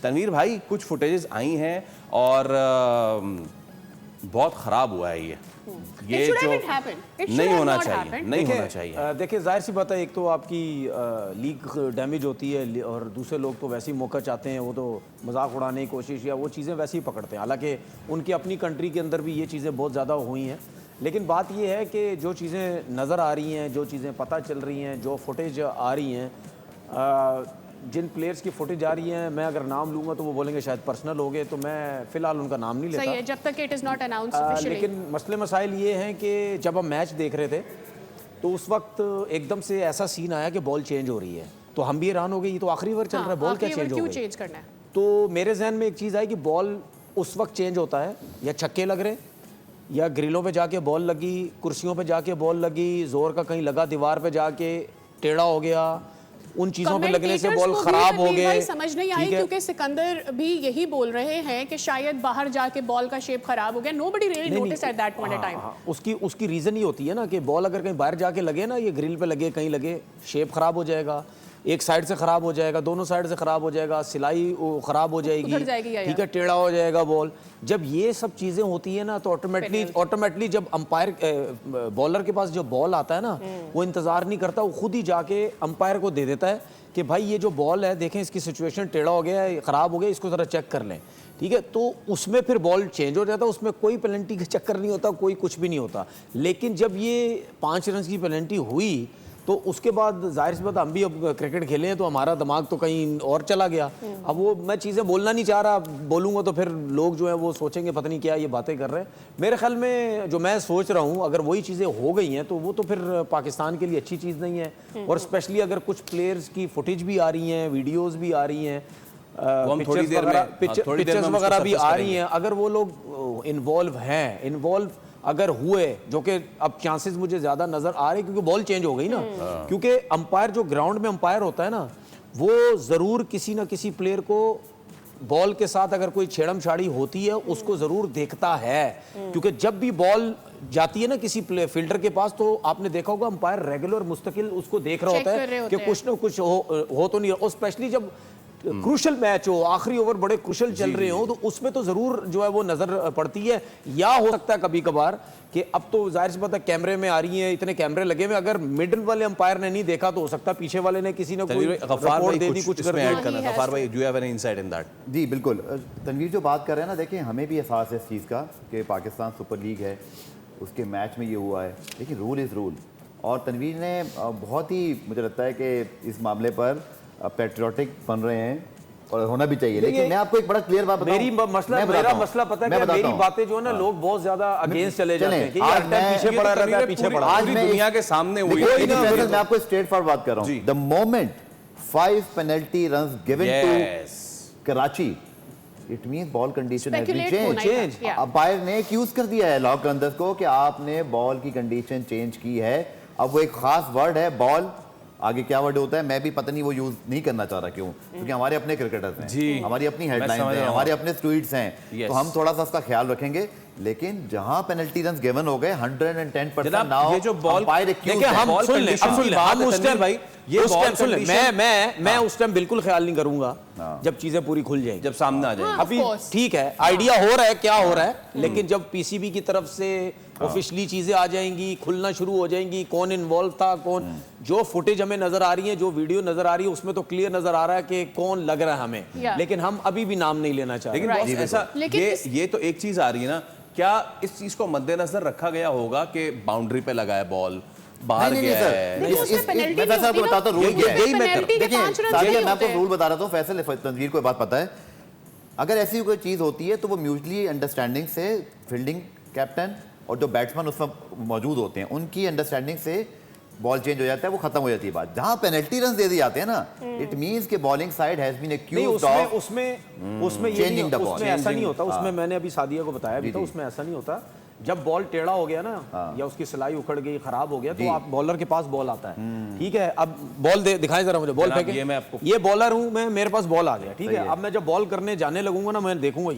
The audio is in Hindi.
तनवीर भाई कुछ फुटेजेस आई हैं और बहुत ख़राब हुआ है ये जो नहीं होना चाहिए, नहीं होना चाहिए। देखिए जाहिर सी बात है, एक तो आपकी लीग डैमेज होती है और दूसरे लोग तो वैसे ही मौका चाहते हैं, वो तो मजाक उड़ाने की कोशिश या वो चीज़ें वैसे ही पकड़ते हैं। हालांकि उनकी अपनी कंट्री के अंदर भी ये चीज़ें बहुत ज़्यादा हुई हैं, लेकिन बात ये है कि जो चीज़ें नज़र आ रही हैं, जो चीज़ें पता चल रही हैं, जो फुटेज आ रही हैं, जिन प्लेयर्स की फुटेज आ रही है, मैं अगर नाम लूँगा तो वो बोलेंगे शायद पर्सनल हो गए, तो मैं फ़िलहाल उनका नाम नहीं लेता। सही है, जब तक it is not announced officially. लेकिन मसले मसाइल ये हैं कि जब हम मैच देख रहे थे तो उस वक्त एकदम से ऐसा सीन आया कि बॉल चेंज हो रही है, तो हम भी हैरान हो गए, ये तो आखिरी ओवर चल रहा है, बॉल क्या चेंज हो गई? चेंज करना है? तो मेरे जहन में एक चीज़ आई कि बॉल उस वक्त चेंज होता है या छक्के लग रहे, या ग्रिलों पे जाके बॉल लगी, कुर्सियों पे जाके बॉल लगी, जोर का कहीं लगा, दीवार पे जाके टेढ़ा हो गया, उन चीजों पे लगने से बॉल खराब हो गए। समझ नहीं आई क्योंकि सिकंदर भी यही बोल रहे हैं कि शायद बाहर जाके बॉल का शेप खराब हो गया। Nobody really noticed at that point of time. उसकी रीजन ही होती है ना कि बॉल अगर कहीं बाहर जाके लगे ना, ये ग्रिल पे लगे, कहीं लगे, शेप खराब हो जाएगा, एक साइड से खराब हो जाएगा, दोनों साइड से खराब हो जाएगा, सिलाई खराब हो जाएगी, ठीक है, टेढ़ा हो जाएगा बॉल। जब ये सब चीजें होती है ना तो ऑटोमेटिकली जब अंपायर बॉलर के पास जो बॉल आता है ना, वो इंतजार नहीं करता, वो खुद ही जाके अंपायर को दे देता है कि भाई ये जो बॉल है देखें, इसकी सिचुएशन टेढ़ा हो गया है, खराब हो गया, इसको जरा चेक कर लें, ठीक है। तो उसमें फिर बॉल चेंज हो जाता है, उसमें कोई पेनल्टी का चक्कर नहीं होता, कोई कुछ भी नहीं होता। लेकिन जब ये 5 रन की पेनल्टी हुई तो उसके बाद जाहिर सी बात, हम भी अब क्रिकेट खेले हैं तो हमारा दिमाग तो कहीं और चला गया। अब वो मैं चीज़ें बोलना नहीं चाह रहा, बोलूँगा तो फिर लोग जो है वो सोचेंगे पता नहीं क्या ये बातें कर रहे हैं। मेरे ख्याल में जो मैं सोच रहा हूँ, अगर वही चीज़ें हो गई हैं तो वो तो फिर पाकिस्तान के लिए अच्छी चीज़ नहीं है। और स्पेशली अगर कुछ प्लेयर्स की फुटेज भी आ रही हैं, वीडियोज़ भी आ रही हैं, पिक्चर्स वगैरह भी आ रही हैं, अगर वो लोग इन्वॉल्व अगर हुए, जो कि अब चांसेस मुझे ज्यादा नजर आ रहे क्योंकि बॉल चेंज हो गई ना, क्योंकि अंपायर जो ग्राउंड में अंपायर होता है ना, वो जरूर किसी ना किसी प्लेयर को बॉल के साथ अगर कोई छेड़म छाड़ी होती है उसको जरूर देखता है, क्योंकि जब भी बॉल जाती है ना किसी फील्डर के पास तो आपने देखा होगा अंपायर रेगुलर मुस्तकिल उसको देख रहा होता है कि कुछ ना कुछ हो तो नहीं। और स्पेशली जब क्रूशल मैच हो, आखिरी ओवर बड़े क्रूशल चल रहे हो, तो उसमें तो जरूर जो है वो नजर पड़ती है। या हो सकता है कभी कभार कि अब तो जाहिर सी बात है कैमरे में आ रही हैं, इतने कैमरे लगे हुए, अगर मिडिल वाले अंपायर ने नहीं देखा तो हो सकता है पीछे वाले ने किसी ने कोई रिपोर्ट दे दी, कुछ कर दिया। गफ्फार भाई, do you have any insight in that? जी बिल्कुल, तनवीर जो बात कर रहे हैं ना, देखिए हमें भी एहसास है इस चीज़ का कि पाकिस्तान सुपर लीग है, उसके मैच में ये हुआ है, लेकिन रूल इज़ रूल। और तनवीर ने बहुत ही, मुझे लगता है कि इस मामले पर पैट्रियोटिक बन रहे हैं और होना भी चाहिए। लेकिन मैं आपको एक बड़ा क्लियर बात बताऊं, मेरा मसला पता है, मेरी बातें जो है ना, लोग बहुत ज्यादा अगेंस्ट चले जाते हैं कि आज मैं पीछे पड़ा रहता है, पीछे पड़ा। आज दुनिया के सामने हुई है। मैं आपको स्ट्रेट फॉरवर्ड बात कर रहा हूं। The moment 5 penalty runs given to Karachi, it means ball condition has been change. Umpire ने एक्यूज कर दिया है लॉक रनर्स को कि आपने बॉल की कंडीशन चेंज की है। अब वो एक खास वर्ड है बॉल, आगे क्या वर्ड होता है मैं भी पता नहीं वो यूज नहीं करना चाह रहा, क्यों? क्योंकि हमारे अपने क्रिकेटर्स हैं, हमारी अपनी हेडलाइंस हैं, हमारे अपने ट्वीट्स हैं, तो हम थोड़ा सा उसका ख्याल रखेंगे। लेकिन जहां पेनल्टी रन्स गिवन हो गए 110% नाउ, ये जो बॉल मैं उस टाइम बिल्कुल ख्याल नहीं करूंगा जब चीजें पूरी खुल जाएंगी, जब सामने आ जाए। अभी ठीक है, आइडिया हो रहा है क्या हो रहा है, लेकिन जब पीसीबी की तरफ से ऑफिशियली चीजें आ जाएंगी, खुलना शुरू हो जाएंगी, कौन इन्वॉल्व था, कौन, जो फुटेज हमें नजर आ रही है, जो वीडियो नजर आ रही है, उसमें तो क्लियर नजर आ रहा है कि कौन लग रहा है हमें, लेकिन हम अभी भी नाम नहीं लेना चाह रहे। लेकिन ऐसा ये तो एक चीज आ रही है ना, क्या इस चीज को मद्देनजर रखा गया होगा कि बाउंड्री पे लगा है बॉल, बाहर गया है? मैं वैसे आपको बताता हूं रूल क्या है। देखिए सादिया, मैं आपको रूल बता रहा था, फैसल तनवीर को बात पता है, अगर ऐसी कोई चीज होती है तो वो म्यूचुअली अंडरस्टैंडिंग से फील्डिंग कैप्टन और जो बैट्समैन उसमें मौजूद होते हैं उनकी अंडरस्टैंडिंग से बॉल चेंज हो जाता है, वो खत्म हो जाती है बात। जहां पेनल्टी रन दे दिए जाते हैं ना, इट मींस के bowling side has been accused of उसमें चेंजिंग द बॉल। ऐसा नहीं होता, उसमें मैंने अभी सादिया को बताया भी था, उसमें ऐसा नहीं होता। जब बॉल टेढ़ा हो गया ना, या उसकी सिलाई उखड़ गई, खराब हो गया, तो आप बॉलर के पास बॉल आता है, ठीक है। अब बॉल दिखाएं जरा मुझे, बॉल फेंके, ये बॉलर हूं मैं, मेरे पास बॉल आ गया, ठीक है। अब मैं जब बॉल करने जाने लगूंगा ना, मैं देखूंगा